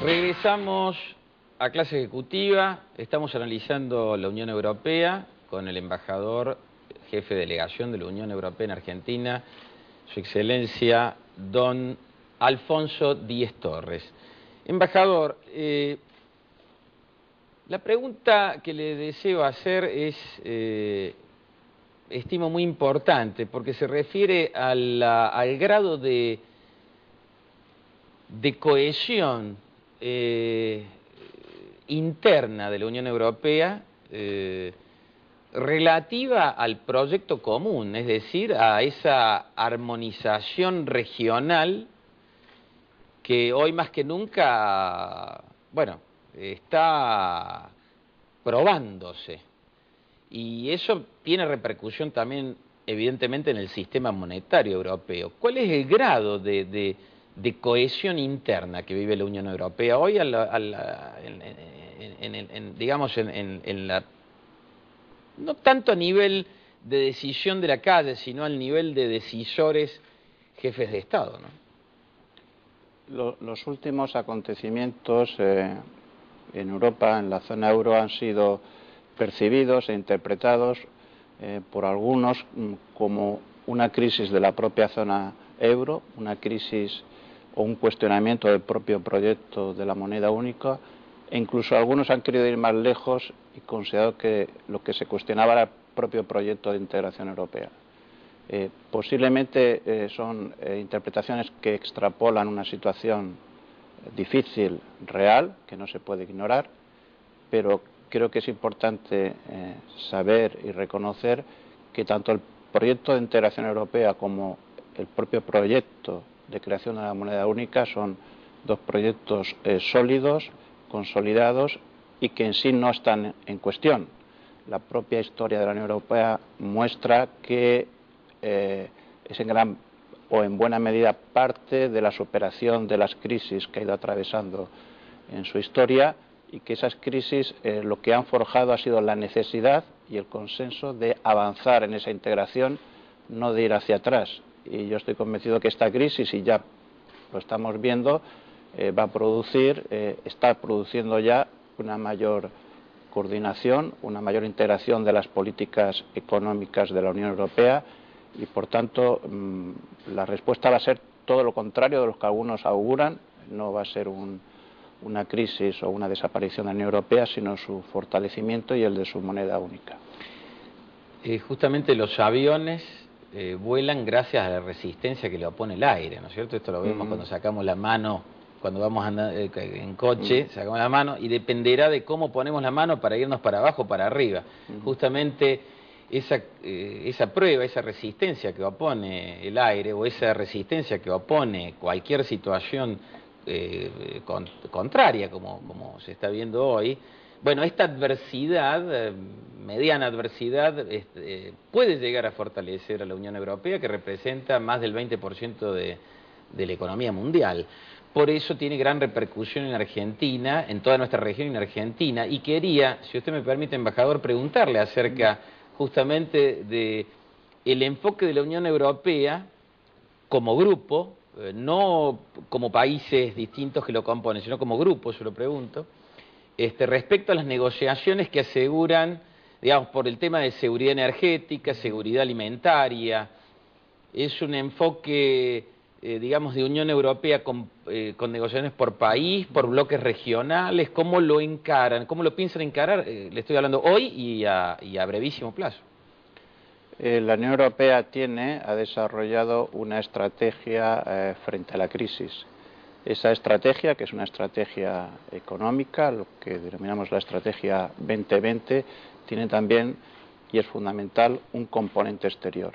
Regresamos a clase ejecutiva, estamos analizando la Unión Europea con el embajador, jefe de delegación de la Unión Europea en Argentina, Su Excelencia Don Alfonso Díez Torres. Embajador, la pregunta que le deseo hacer es, estimo muy importante, porque se refiere al grado de cohesión interna de la Unión Europea relativa al proyecto común, es decir, a esa armonización regional que hoy más que nunca, bueno, está probándose. Y eso tiene repercusión también, evidentemente, en el sistema monetario europeo. ¿Cuál es el grado de cohesión interna que vive la Unión Europea hoy, digamos, no tanto a nivel de decisión de la calle, sino al nivel de decisores jefes de Estado, ¿no? Los últimos acontecimientos en Europa, en la zona euro, han sido percibidos e interpretados por algunos como una crisis de la propia zona euro, una crisis o un cuestionamiento del propio proyecto de la moneda única, e incluso algunos han querido ir más lejos y considerado que lo que se cuestionaba era el propio proyecto de integración europea. Posiblemente son interpretaciones que extrapolan una situación difícil, real, que no se puede ignorar, pero creo que es importante saber y reconocer que tanto el proyecto de integración europea como el propio proyecto de creación de la moneda única son dos proyectos sólidos, consolidados y que en sí no están en cuestión. La propia historia de la Unión Europea muestra que es en gran o en buena medida parte de la superación de las crisis que ha ido atravesando en su historia, y que esas crisis lo que han forjado ha sido la necesidad y el consenso de avanzar en esa integración, no de ir hacia atrás. Y yo estoy convencido que esta crisis, y ya lo estamos viendo, va a producir, está produciendo ya una mayor coordinación, una mayor integración de las políticas económicas de la Unión Europea, y por tanto la respuesta va a ser todo lo contrario de lo que algunos auguran. No va a ser una crisis o una desaparición de la Unión Europea, sino su fortalecimiento y el de su moneda única. Justamente los aviones vuelan gracias a la resistencia que le opone el aire, ¿no es cierto? Esto lo vemos cuando sacamos la mano, cuando vamos a andar en coche, sacamos la mano, y dependerá de cómo ponemos la mano para irnos para abajo o para arriba. Justamente esa prueba, esa resistencia que opone el aire, o esa resistencia que opone cualquier situación contraria, como se está viendo hoy, bueno, esta adversidad, mediana adversidad, puede llegar a fortalecer a la Unión Europea, que representa más del 20% de la economía mundial. Por eso tiene gran repercusión en Argentina, en toda nuestra región en Argentina, y quería, si usted me permite, embajador, preguntarle acerca justamente del enfoque de la Unión Europea como grupo, no como países distintos que lo componen, sino como grupo, yo lo pregunto, respecto a las negociaciones que aseguran, digamos, por el tema de seguridad energética, seguridad alimentaria. Es un enfoque, digamos, de Unión Europea con negociaciones por país, por bloques regionales. ¿Cómo lo encaran? ¿Cómo lo piensan encarar? Le estoy hablando hoy y a brevísimo plazo. La Unión Europea ha desarrollado una estrategia frente a la crisis. Esa estrategia, que es una estrategia económica, lo que denominamos la estrategia 2020, tiene también, y es fundamental, un componente exterior.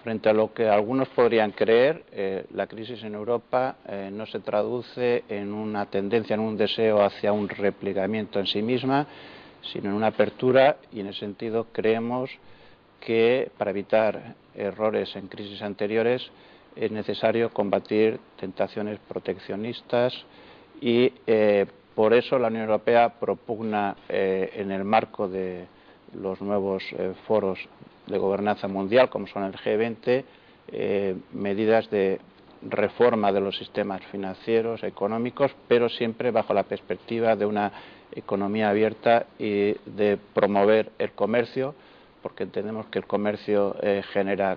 Frente a lo que algunos podrían creer, la crisis en Europa no se traduce en una tendencia, en un deseo hacia un replegamiento en sí misma, sino en una apertura, y en ese sentido creemos que para evitar errores en crisis anteriores es necesario combatir tentaciones proteccionistas, y por eso la Unión Europea propugna en el marco de los nuevos foros de gobernanza mundial, como son el G20, medidas de reforma de los sistemas financieros, económicos, pero siempre bajo la perspectiva de una economía abierta y de promover el comercio, porque entendemos que el comercio genera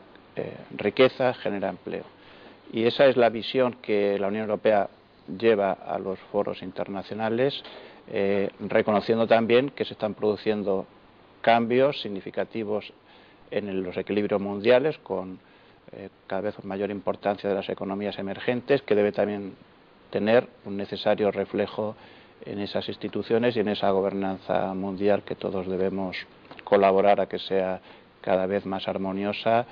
riqueza, genera empleo. Y esa es la visión que la Unión Europea lleva a los foros internacionales, reconociendo también que se están produciendo cambios significativos en los equilibrios mundiales, con cada vez mayor importancia de las economías emergentes, que debe también tener un necesario reflejo en esas instituciones y en esa gobernanza mundial que todos debemos colaborar a que sea cada vez más armoniosa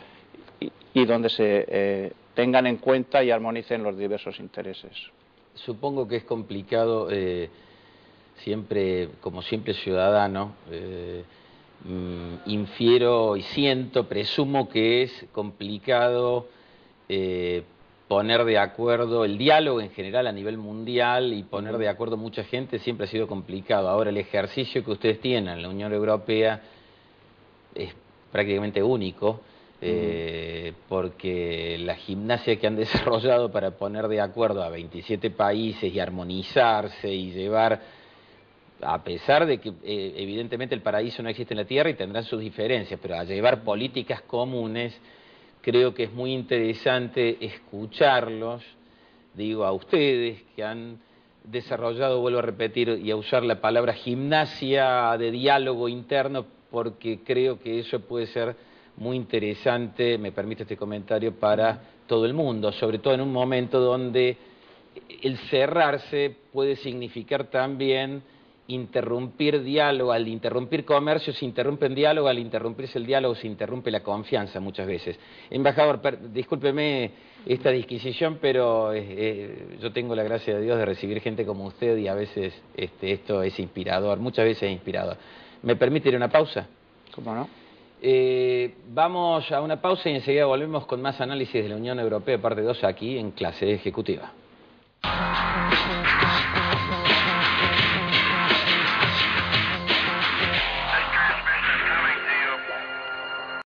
y donde se tengan en cuenta y armonicen los diversos intereses. Supongo que es complicado, siempre, como simple ciudadano, infiero y presumo que es complicado poner de acuerdo, el diálogo en general a nivel mundial y poner de acuerdo mucha gente siempre ha sido complicado. Ahora el ejercicio que ustedes tienen en la Unión Europea es prácticamente único, porque la gimnasia que han desarrollado para poner de acuerdo a 27 países y armonizarse y llevar, a pesar de que evidentemente el paraíso no existe en la tierra y tendrán sus diferencias, pero a llevar políticas comunes, creo que es muy interesante escucharlos, digo a ustedes que han desarrollado, vuelvo a repetir y a usar la palabra gimnasia de diálogo interno, porque creo que eso puede ser muy interesante, me permite este comentario, para todo el mundo, sobre todo en un momento donde el cerrarse puede significar también interrumpir diálogo. Al interrumpir comercio se interrumpe el diálogo, al interrumpirse el diálogo se interrumpe la confianza muchas veces. Embajador, discúlpeme esta disquisición, pero yo tengo la gracia de Dios de recibir gente como usted y a veces esto es inspirador, muchas veces es inspirador. ¿Me permite ir a una pausa? ¿Cómo no? Vamos a una pausa y enseguida volvemos con más análisis de la Unión Europea, parte 2, aquí en Clase Ejecutiva.